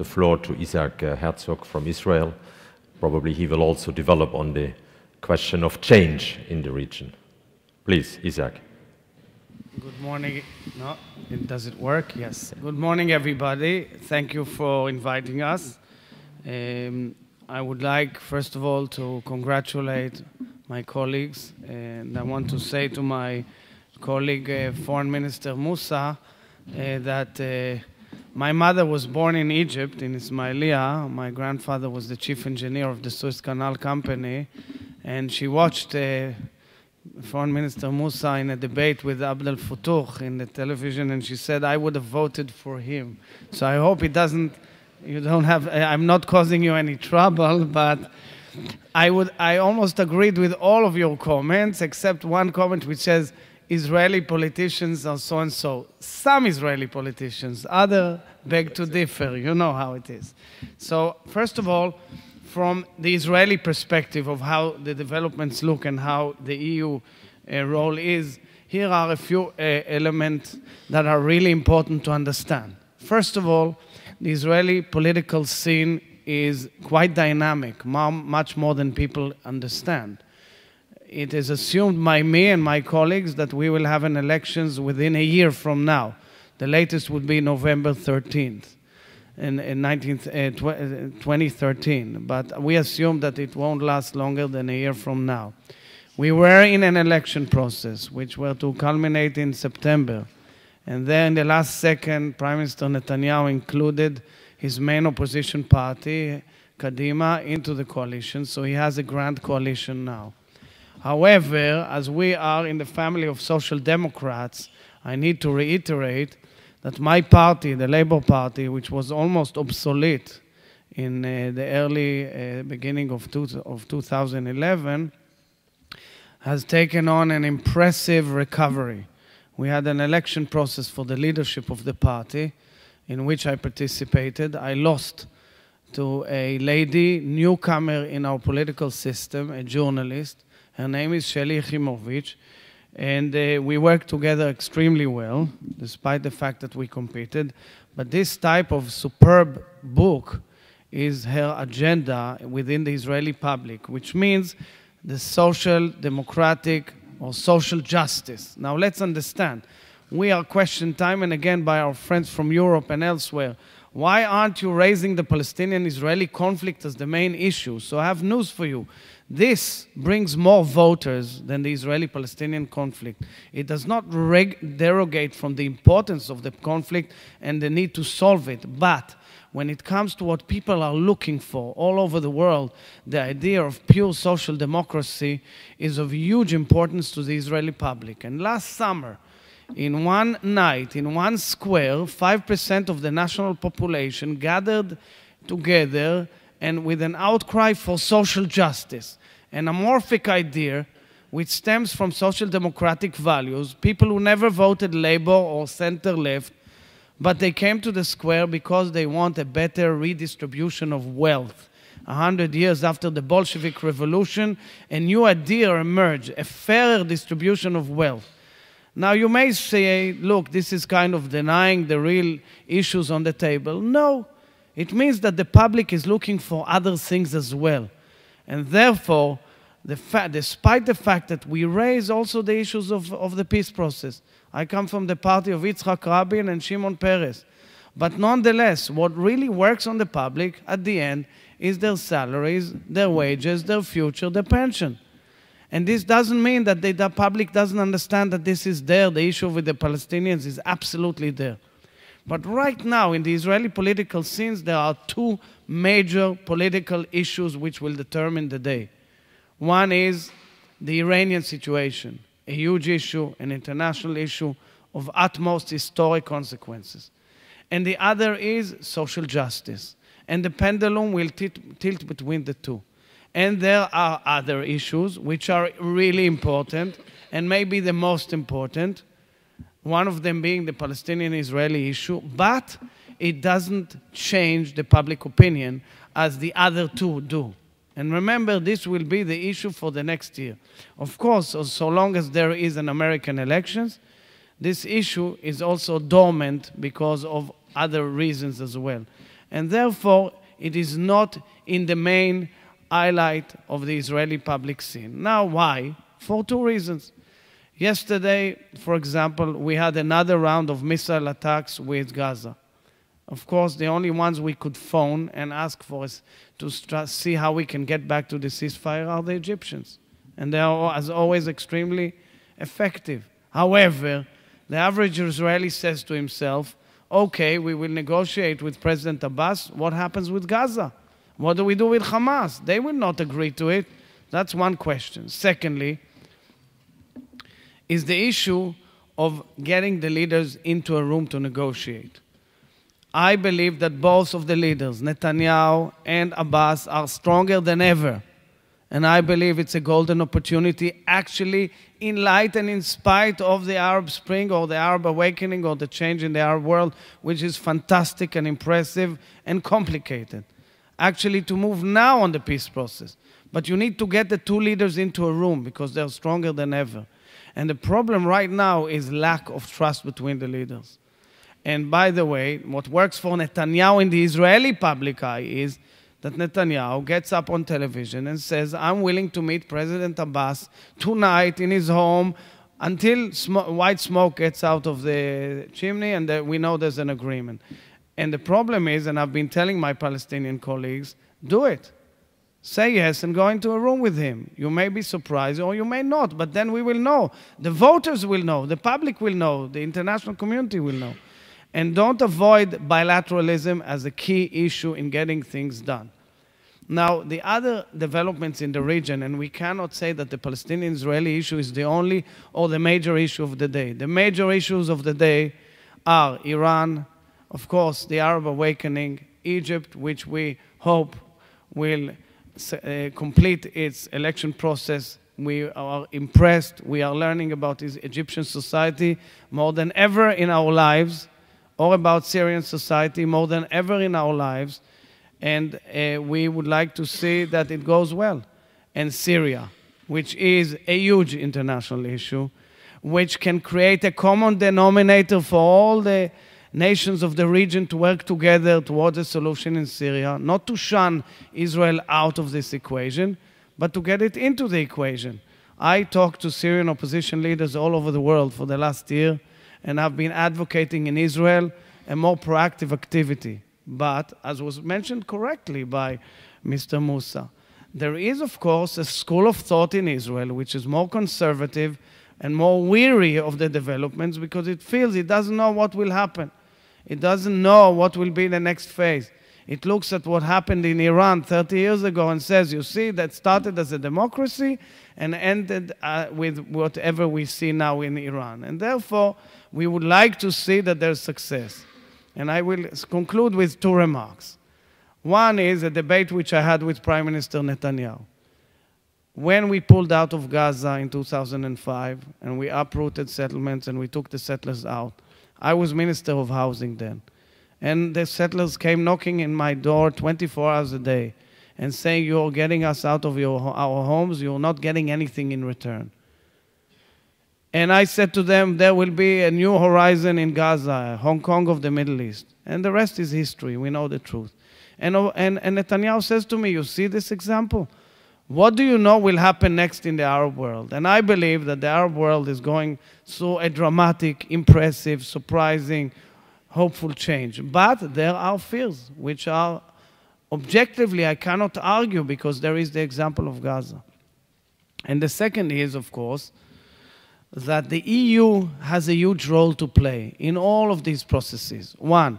the floor to Isaac Herzog from Israel. Probably he will also develop on the question of change in the region. Please, Isaac. Good morning. No, does it work? Yes. Good morning, everybody. Thank you for inviting us. I would like, first of all, to congratulate my colleagues, and I want to say to my colleague, Foreign Minister Musa, that my mother was born in Egypt, in Ismailia. My grandfather was the chief engineer of the Suez Canal Company, and she watched Foreign Minister Musa in a debate with Abdel Fattah in the television, and she said, I would have voted for him. So I hope it doesn't, you don't have, I'm not causing you any trouble, but I almost agreed with all of your comments, except one comment which says, Israeli politicians are so-and-so. Some Israeli politicians, others beg to differ. You know how it is. So, first of all, from the Israeli perspective of how the developments look and how the EU role is, here are a few elements that are really important to understand. First of all, the Israeli political scene is quite dynamic, much more than people understand. It is assumed by me and my colleagues that we will have an elections within a year from now. The latest would be November 13th in 2013. But we assume that it won't last longer than a year from now. We were in an election process, which were to culminate in September. And then in the last second, Prime Minister Netanyahu included his main opposition party, Kadima, into the coalition. So he has a grand coalition now. However, as we are in the family of social democrats, I need to reiterate that my party, the Labour Party, which was almost obsolete in the early beginning of 2011, has taken on an impressive recovery. We had an election process for the leadership of the party in which I participated. I lost to a lady, newcomer in our political system, a journalist. Her name is Sheli Yachimovic, and we worked together extremely well, despite the fact that we competed. But this type of superb book is her agenda within the Israeli public, which means the social, democratic, or social justice. Now let's understand. We are questioned time and again by our friends from Europe and elsewhere. Why aren't you raising the Palestinian-Israeli conflict as the main issue? So I have news for you. This brings more voters than the Israeli-Palestinian conflict. It does not derogate from the importance of the conflict and the need to solve it. But when it comes to what people are looking for all over the world, the idea of pure social democracy is of huge importance to the Israeli public. And last summer, in one night, in one square, 5% of the national population gathered together and with an outcry for social justice, an amorphic idea which stems from social democratic values, people who never voted Labour or center-left, but they came to the square because they want a better redistribution of wealth. 100 years after the Bolshevik Revolution, a new idea emerged, a fairer distribution of wealth. Now you may say, look, this is kind of denying the real issues on the table. No, it means that the public is looking for other things as well. And therefore, despite the fact that we raise also the issues of the peace process, I come from the party of Yitzhak Rabin and Shimon Peres. But nonetheless, what really works on the public at the end is their salaries, their wages, their future, their pension. And this doesn't mean that the public doesn't understand that this is there. The issue with the Palestinians is absolutely there. But right now, in the Israeli political scenes, there are two major political issues which will determine the day. One is the Iranian situation, a huge issue, an international issue of utmost historic consequences. And the other is social justice. And the pendulum will tilt between the two. And there are other issues which are really important and maybe the most important, one of them being the Palestinian-Israeli issue, but it doesn't change the public opinion as the other two do. And remember, this will be the issue for the next year. Of course, so long as there is an American elections, this issue is also dormant because of other reasons as well. And therefore, it is not in the main highlight of the Israeli public scene. Now, why? For two reasons. Yesterday, for example, we had another round of missile attacks with Gaza. Of course, the only ones we could phone and ask for is to see how we can get back to the ceasefire are the Egyptians. And they are, as always, extremely effective. However, the average Israeli says to himself, okay, we will negotiate with President Abbas. What happens with Gaza? What do we do with Hamas? They will not agree to it. That's one question. Secondly, is the issue of getting the leaders into a room to negotiate. I believe that both of the leaders, Netanyahu and Abbas, are stronger than ever. And I believe it's a golden opportunity, actually, in light and in spite of the Arab Spring or the Arab awakening or the change in the Arab world, which is fantastic and impressive and complicated, actually to move now on the peace process. But you need to get the two leaders into a room because they're stronger than ever. And the problem right now is lack of trust between the leaders. And by the way, what works for Netanyahu in the Israeli public eye is that Netanyahu gets up on television and says, I'm willing to meet President Abbas tonight in his home until white smoke gets out of the chimney and we know there's an agreement. And the problem is, and I've been telling my Palestinian colleagues, do it. Say yes and go into a room with him. You may be surprised or you may not, but then we will know. The voters will know. The public will know. The international community will know. And don't avoid bilateralism as a key issue in getting things done. Now, the other developments in the region, and we cannot say that the Palestinian-Israeli issue is the only or the major issue of the day. The major issues of the day are Iran, of course, the Arab awakening, Egypt, which we hope will complete its election process. We are impressed. We are learning about Egyptian society more than ever in our lives, or about Syrian society more than ever in our lives. And we would like to see that it goes well. And Syria, which is a huge international issue, which can create a common denominator for all the nations of the region to work together towards a solution in Syria, not to shun Israel out of this equation, but to get it into the equation. I talked to Syrian opposition leaders all over the world for the last year, and I've been advocating in Israel a more proactive activity. But, as was mentioned correctly by Mr. Musa, there is, of course, a school of thought in Israel which is more conservative and more weary of the developments because it feels it doesn't know what will happen. It doesn't know what will be the next phase. It looks at what happened in Iran 30 years ago and says, you see, that started as a democracy and ended with whatever we see now in Iran. And therefore, we would like to see that there's success. And I will conclude with two remarks. One is a debate which I had with Prime Minister Netanyahu. When we pulled out of Gaza in 2005 and we uprooted settlements and we took the settlers out, I was Minister of Housing then. And the settlers came knocking in my door 24 hours a day and saying, you're getting us out of our homes, you're not getting anything in return. And I said to them, there will be a new horizon in Gaza, Hong Kong of the Middle East. And the rest is history. We know the truth. And Netanyahu says to me, you see this example? What do you know will happen next in the Arab world? And I believe that the Arab world is going through a dramatic, impressive, surprising, hopeful change. But there are fears, which are objectively, I cannot argue because there is the example of Gaza. And the second is, of course, that the EU has a huge role to play in all of these processes. One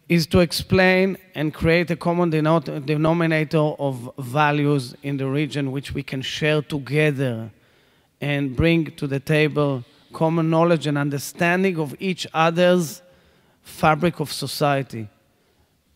is to explain and create a common denominator of values in the region which we can share together and bring to the table common knowledge and understanding of each other's fabric of society.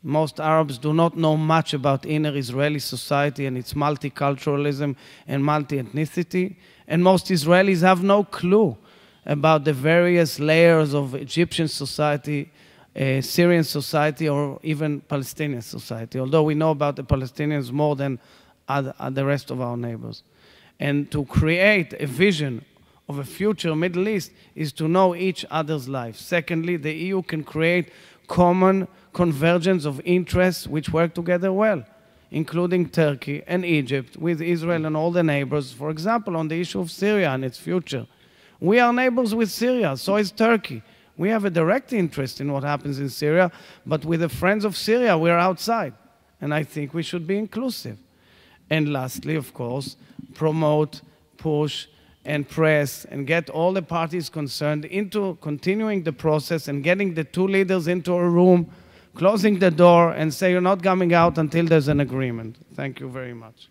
Most Arabs do not know much about inner Israeli society and its multiculturalism and multi-ethnicity. And most Israelis have no clue about the various layers of Egyptian society, Syrian society, or even Palestinian society, although we know about the Palestinians more than the rest of our neighbors. And to create a vision of a future Middle East is to know each other's life. Secondly, the EU can create common convergence of interests which work together well, including Turkey and Egypt, with Israel and all the neighbors, for example, on the issue of Syria and its future. We are neighbors with Syria, so is Turkey. We have a direct interest in what happens in Syria, but with the friends of Syria, we're outside. And I think we should be inclusive. And lastly, of course, promote, push, and press, and get all the parties concerned into continuing the process and getting the two leaders into a room, closing the door, and say you're not coming out until there's an agreement. Thank you very much.